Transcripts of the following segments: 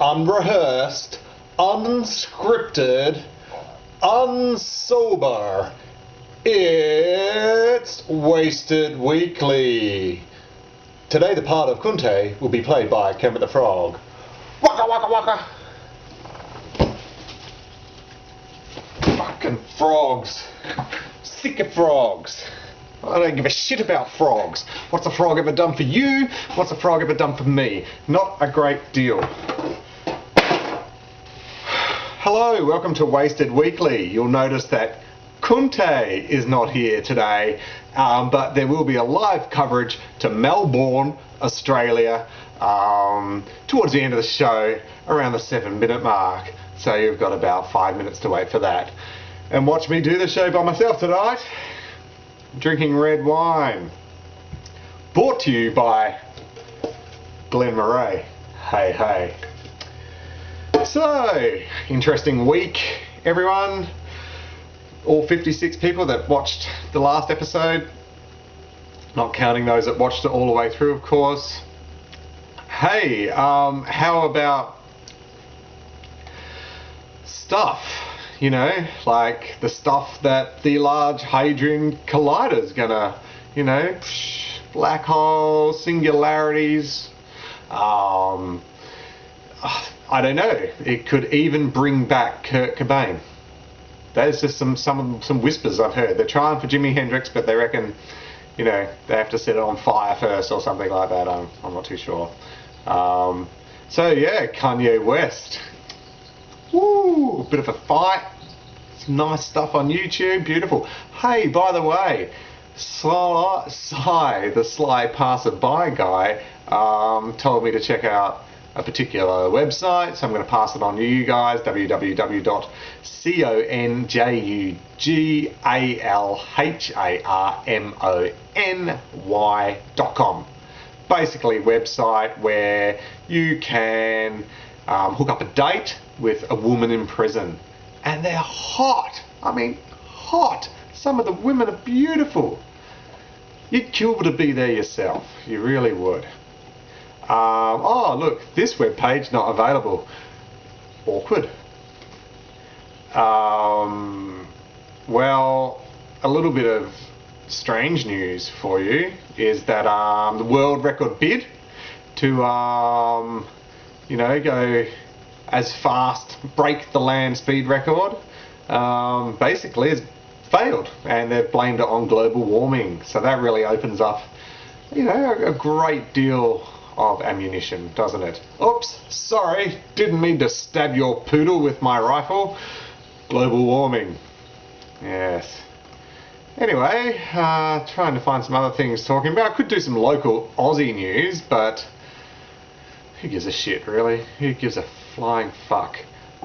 unrehearsed, unscripted, unsober. It's Wasted Weekly. Today the part of Kunte will be played by Kermit the Frog. Waka waka waka! Fucking frogs. Sick of frogs. I don't give a shit about frogs. What's a frog ever done for you? What's a frog ever done for me? Not a great deal. Hello, welcome to Wasted Weekly. You'll notice that Kunte is not here today, but there will be a live coverage to Melbourne, Australia, towards the end of the show, around the 7-minute mark. So you've got about 5 minutes to wait for that. And watch me do the show by myself tonight, drinking red wine. Brought to you by Glen Murray. Hey, hey. So, interesting week, everyone. All 56 people that watched the last episode, not counting those that watched it all the way through, of course. Hey, how about stuff? You know, like the stuff that the Large Hadron Collider is gonna, you know, black holes, singularities. I don't know. It could even bring back Kurt Cobain. There's just some whispers I've heard. They're trying for Jimi Hendrix, but they reckon, you know, they have to set it on fire first or something like that. I'm not too sure. So yeah, Kanye West. Woo! A bit of a fight. Some nice stuff on YouTube. Beautiful. Hey, by the way, Sly, the sly passerby guy, told me to check out a particular website, so I'm going to pass it on to you guys. www.conjalharmony.com. Basically a website where you can hook up a date with a woman in prison. And they're hot. I mean, hot. Some of the women are beautiful. You'd kill to be there yourself. You really would. Oh, look, this webpage not available. Awkward. Well, a little bit of strange news for you is that the world record bid to, you know, go as fast, break the land speed record, basically has failed, and they've blamed it on global warming. So that really opens up, you know, a great deal of ammunition, doesn't it? Oops, sorry, didn't mean to stab your poodle with my rifle. Global warming. Yes. Anyway, trying to find some other things talking about. I could do some local Aussie news, but who gives a shit, really? Who gives a flying fuck?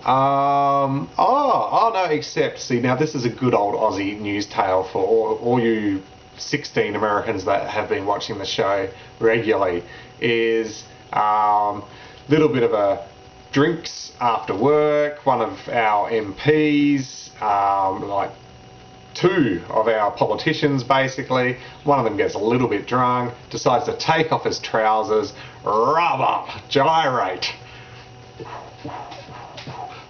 Oh no, except, see, now this is a good old Aussie news tale for all you 16 Americans that have been watching the show regularly, is little bit of a drinks after work. One of our MPs, like two of our politicians basically, one of them gets a little bit drunk, decides to take off his trousers, rub up, gyrate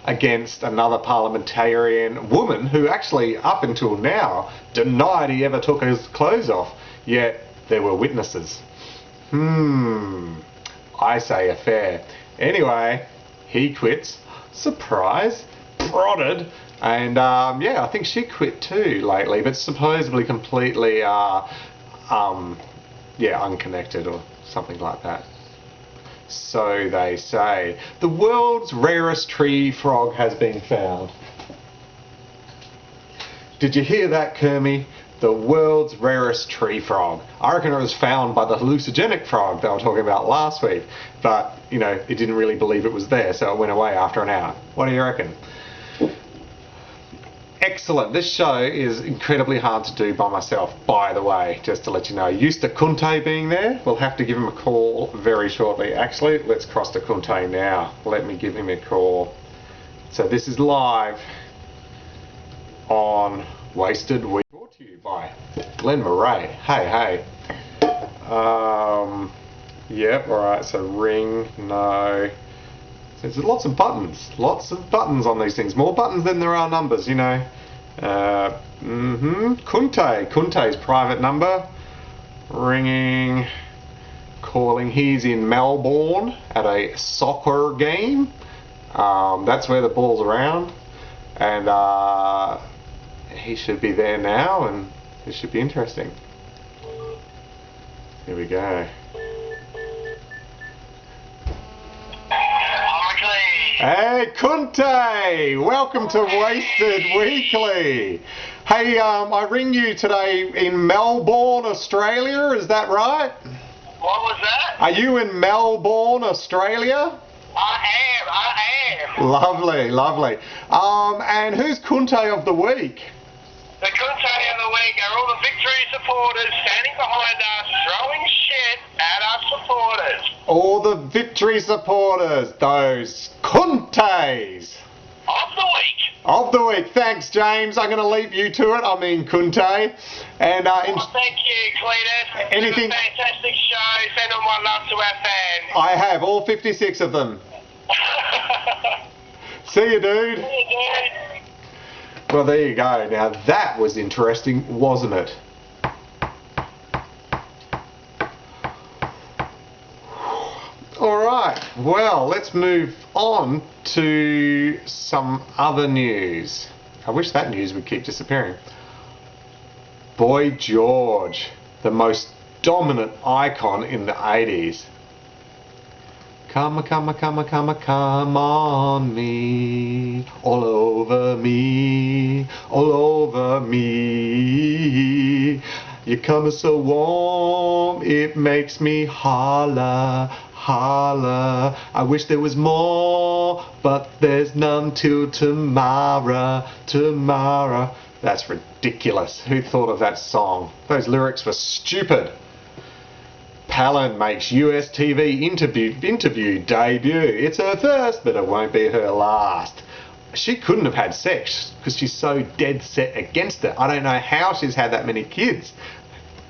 against another parliamentarian woman who actually up until now denied he ever took his clothes off, yet there were witnesses. I say affair. Anyway, he quits. Surprise. Prodded. And yeah, I think she quit too lately, but supposedly completely unconnected or something like that. So they say. The world's rarest tree frog has been found. Did you hear that, Kermie? The world's rarest tree frog. I reckon it was found by the hallucinogenic frog they were talking about last week, but, you know, it didn't really believe it was there, so it went away after an hour. What do you reckon? Excellent. This show is incredibly hard to do by myself, by the way, just to let you know. Used to Kunte being there. We'll have to give him a call very shortly. Actually, let's cross to Kunte now. Let me give him a call. So this is live on Wasted Week. Brought to you by Glen Murray. Hey, hey. Yep, alright, so ring, no. There's lots of buttons. Lots of buttons on these things. More buttons than there are numbers, you know. Kunte. Kunte's private number. Ringing. Calling. He's in Melbourne at a soccer game. That's where the ball's around. And he should be there now, and this should be interesting. Here we go. Hey, Kunte! Welcome to Wasted Weekly. Hey, I ring you today in Melbourne, Australia, is that right? What was that? Are you in Melbourne, Australia? I am. Lovely, lovely. And who's Kunte of the week? The Kunte of the week are all the Victory supporters standing behind us, throwing shit at our supporters. All the Victory supporters, those Kuntes. Of the week. Of the week. Thanks, James. I'm going to leave you to it. I mean, Kunte. And thank you, Cletus. Anything? It's a fantastic show. Send all my love to our fans. I have all 56 of them. See you, dude. See you, dude. Well, there you go. Now that was interesting, wasn't it? Alright, well, let's move on to some other news. I wish that news would keep disappearing. Boy George, the most dominant icon in the 80s. Come on me, all over me, all over me. You're coming so warm, it makes me holler, holler. I wish there was more, but there's none till tomorrow, tomorrow. That's ridiculous. Who thought of that song? Those lyrics were stupid. Palin makes US TV interview debut. It's her first, but it won't be her last. She couldn't have had sex because she's so dead set against it. I don't know how she's had that many kids.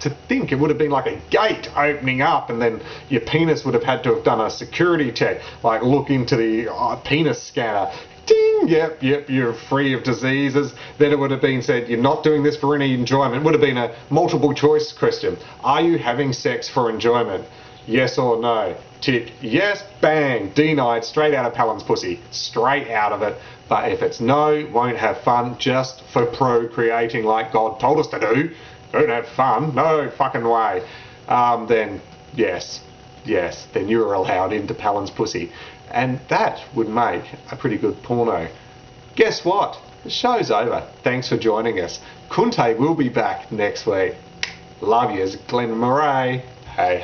To think it would have been like a gate opening up, and then your penis would have had to have done a security check, like look into the penis scanner. Ding, yep, you're free of diseases. Then it would have been said, you're not doing this for any enjoyment. It would have been a multiple choice question. Are you having sex for enjoyment? Yes or no? Tick, yes, bang, denied, straight out of Palin's pussy. Straight out of it. But if it's no, won't have fun, just for procreating like God told us to do, don't have fun, no fucking way, then yes, then you're allowed into Palin's pussy. And that would make a pretty good porno. Guess what? The show's over. Thanks for joining us. Kunte will be back next week. Love yous, Glenn Murray. Hey.